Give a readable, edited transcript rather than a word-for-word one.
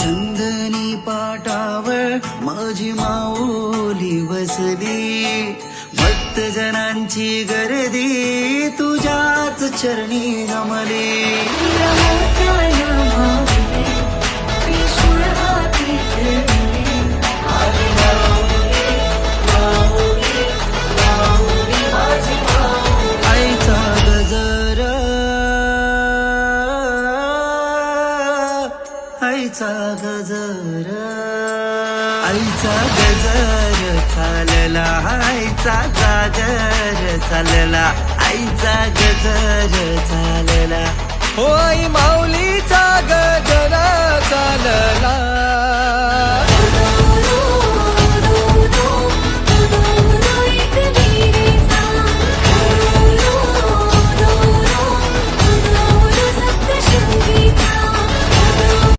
चंदनी पाटावर माझी माऊली बसली, भक्त जनांची गर्दी तुझ्याच चरणी जमली. आईचा गजर, आईचा गजर, आईचा गजर चालला, आईचा जागर चालला, आईचा गजर चालला. होय माऊलीचा गजर